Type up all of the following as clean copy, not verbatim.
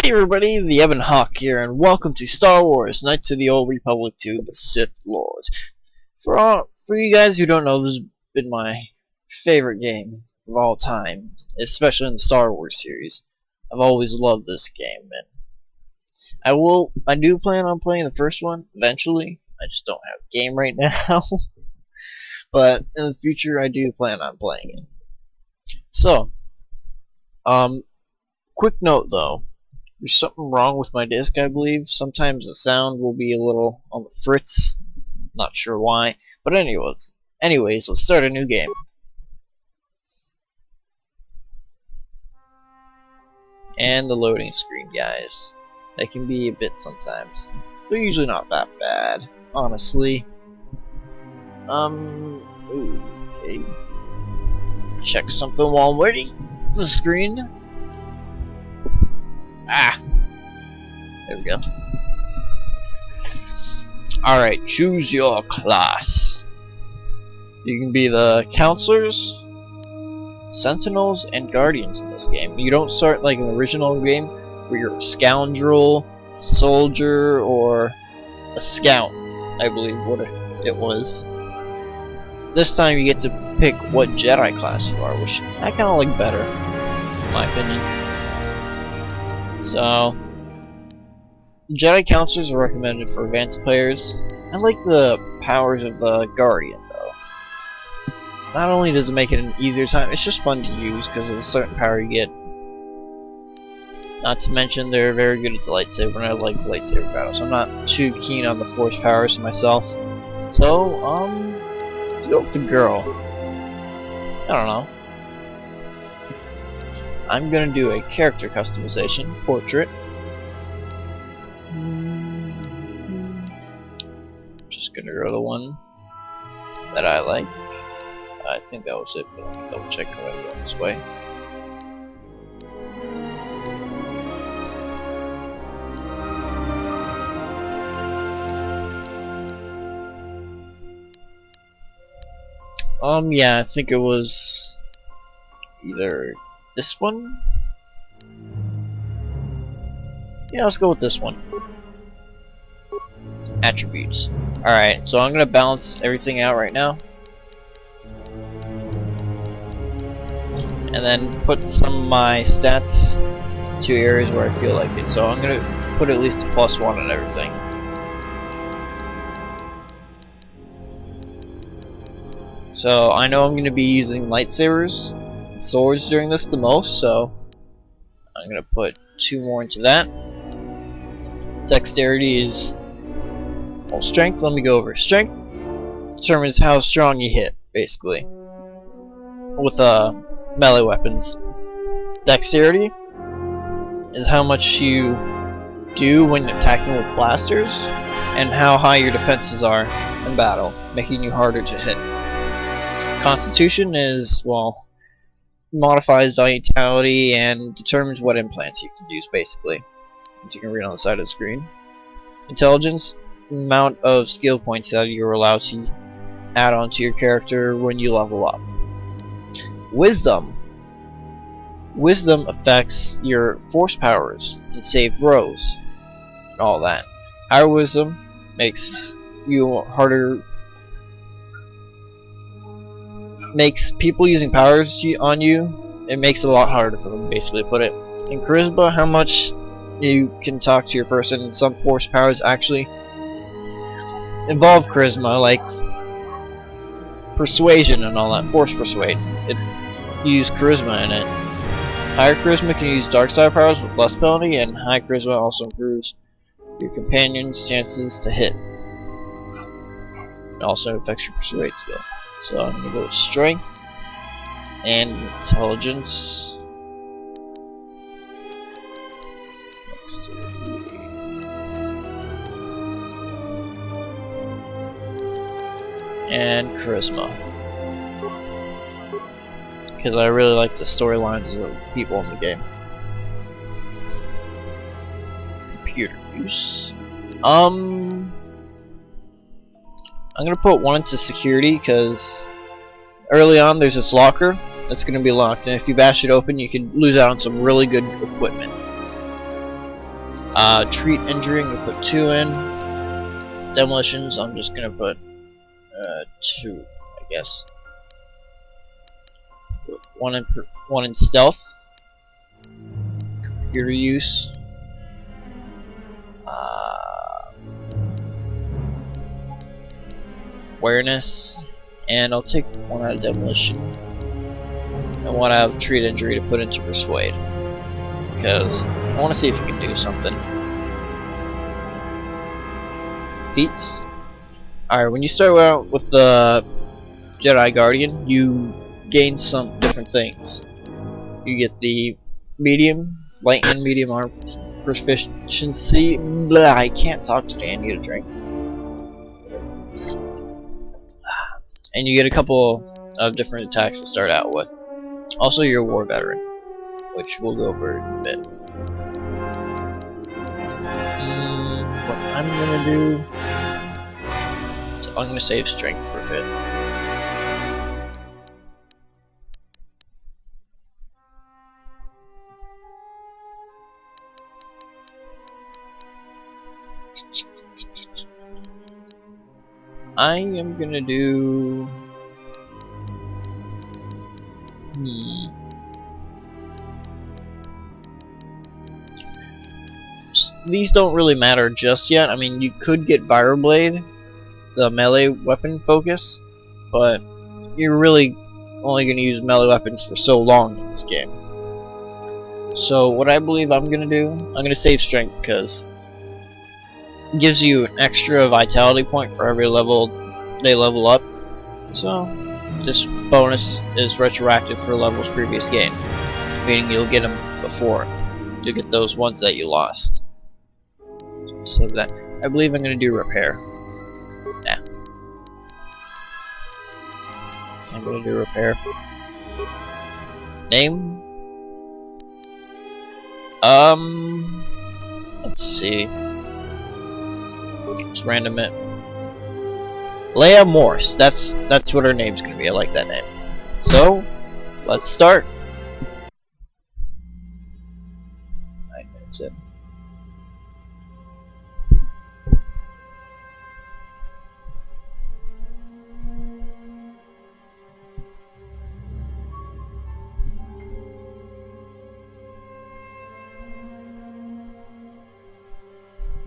Hey everybody, the Evan Hawk here, and welcome to Star Wars: Knights of the Old Republic 2: The Sith Lords. For you guys who don't know, this has been my favorite game of all time, especially in the Star Wars series. I've always loved this game, and I do plan on playing the first one eventually. I just don't have a game right now, but in the future I do plan on playing it. So, quick note though. There's something wrong with my disc, I believe. Sometimes the sound will be a little on the fritz. Not sure why. But anyways, let's start a new game. And the loading screen, guys. They can be a bit sometimes. They're usually not that bad, honestly. Okay. Check something while I'm waiting for the screen. There we go. Alright, choose your class. You can be the counselors, sentinels, and guardians in this game. You don't start like in the original game where you're a scoundrel, soldier, or a scout, I believe what it was. This time you get to pick what Jedi class you are, which I kind of like better, in my opinion. So, Jedi counselors are recommended for advanced players. I like the powers of the Guardian, though. Not only does it make it an easier time, it's just fun to use because of the certain power you get. Not to mention they're very good at the lightsaber, and I like lightsaber battles. I'm not too keen on the force powers myself. So, let's go with the girl. I don't know. I'm gonna do a character customization, portrait. Just gonna go the one that I like. I think that was it, but let me double check how I'm going this way. Yeah, I think it was either this one? Yeah, let's go with this one. Attributes. Alright, so I'm gonna balance everything out right now. And then put some of my stats to areas where I feel like it. So I'm gonna put at least a +1 on everything. So I know I'm gonna be using lightsabers and swords during this the most, so I'm gonna put 2 more into that. Dexterity is strength. Let me go over strength. Determines how strong you hit, basically, with melee weapons. Dexterity is how much you do when attacking with blasters, and how high your defenses are in battle, making you harder to hit. Constitution is, well, modifies vitality and determines what implants you can use, basically, as you can read on the side of the screen. Intelligence, amount of skill points that you're allowed to add on to your character when you level up. Wisdom affects your force powers and save throws, all that. Higher wisdom makes you harder, makes people using powers on you, it makes it a lot harder for them, basically, to put it. In charisma, how much you can talk to your person, and some force powers actually involve charisma, like persuasion and all that. Force persuade, it use charisma in it. Higher charisma can use dark side powers with less penalty, and high charisma also improves your companion's chances to hit. It also affects your persuade skill. So I'm gonna go with strength and intelligence. And charisma, because I really like the storylines of the people in the game. Computer use. I'm gonna put 1 into security because early on there's this locker that's gonna be locked, and if you bash it open, you can lose out on some really good equipment. Treat injury, I'm gonna put 2 in. Demolitions, I'm just gonna put 2, I guess. 1 in stealth. Computer use. Awareness, and I'll take 1 out of demolition and 1 out of treat injury to put into persuade, because I want to see if you can do something. Feats. Alright, when you start out with the Jedi Guardian, you gain some different things. You get the medium, light and medium armor proficiency. Blah, I can't talk today, I need a drink. And you get a couple of different attacks to start out with. Also, you're a war veteran, which we'll go over in a bit. What I'm gonna do, so I'm gonna save strength for a bit. I am gonna do. These don't really matter just yet. I mean, you could get Viroblade, the melee weapon focus, but you're really only gonna use melee weapons for so long in this game. So what I believe I'm gonna do, I'm gonna save strength because it gives you an extra vitality point for every level they level up. So this bonus is retroactive for levels previous game, meaning you'll get them before. You'll get those ones that you lost. So save that. I believe I'm gonna do repair. Yeah. I'm gonna do repair. Name? Let's see. Just random it. Leia Morse. That's what her name's gonna be. I like that name. So, let's start. 9 minutes in.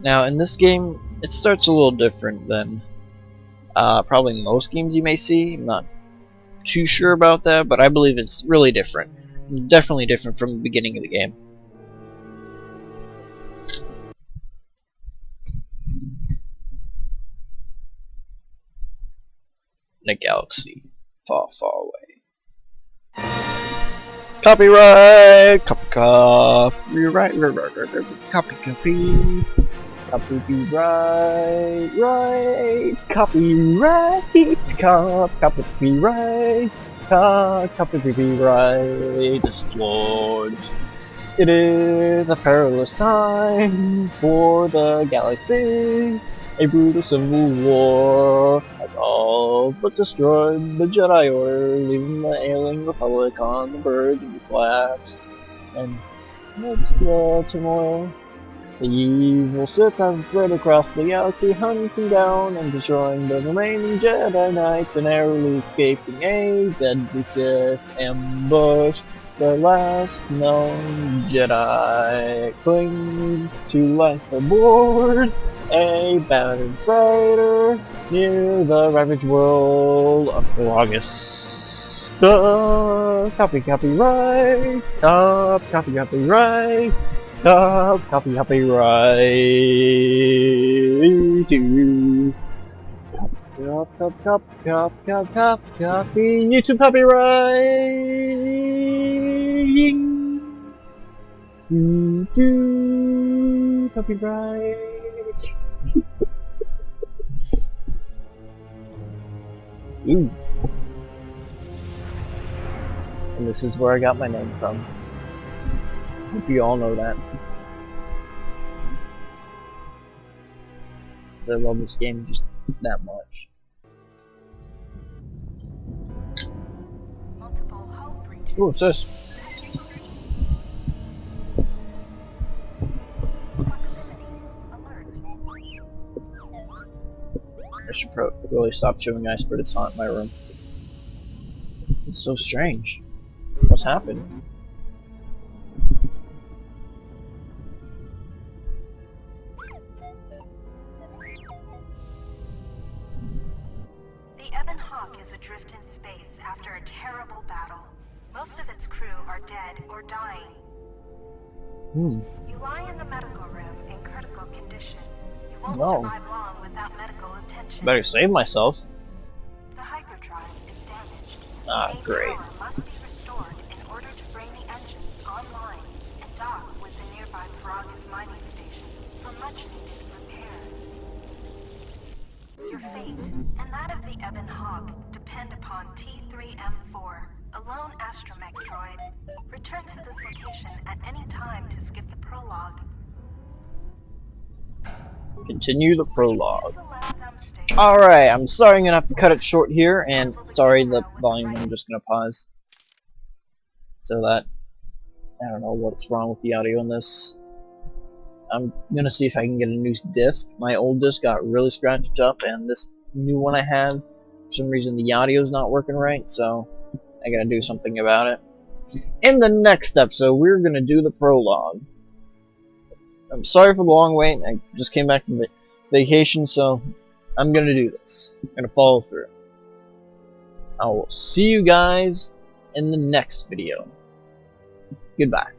Now, in this game, it starts a little different than probably most games you may see. I'm not too sure about that, but I believe it's really different. Definitely different from the beginning of the game. In a galaxy far, far away. Copyright! Copyright! Copyright! Copyright, right, copyright, copyright, this is Lords. It is a perilous time for the galaxy. A brutal civil war has all but destroyed the Jedi Order, leaving the alien Republic on the verge of collapse. And amidst the turmoil, the evil Sith has spread across the galaxy, hunting down and destroying the remaining Jedi Knights and narrowly escaping a deadly Sith ambush. The last known Jedi clings to life aboard a battered freighter near the ravaged world of August. Copyright, copyright. Copyright to copy YouTube copyright. Ooh. And this is where I got my name from. Hope you all know that. Because I love this game just that much. Ooh, what's this? I should really stop chewing ice, but it's hot in my room. It's so strange. What's happened? The Ep1 is adrift in space after a terrible battle. Most of its crew are dead or dying. You lie in the medical room in critical condition. You won't survive long without medical attention. Better save myself. The hyperdrive is damaged. Ah, Main great. power must be restored in order to bring the engines online and dock with the nearby Paragus mining station for much-needed repairs. Your fate and that of the Ep1 depend upon T3M4, a lone astromech droid. Return to this location at any time to skip the prologue. Continue the prologue. Use the left thumbstick. Alright, I'm sorry I'm gonna have to cut it short here, and sorry the volume, I'm just gonna pause. So that, I don't know what's wrong with the audio in this. I'm gonna see if I can get a new disc. My old disc got really scratched up, and this new one I have, for some reason the audio's not working right, so I gotta do something about it. In the next episode, we're gonna do the prologue. I'm sorry for the long wait, I just came back from vacation, so I'm gonna do this. I'm gonna follow through. I will see you guys in the next video. Goodbye.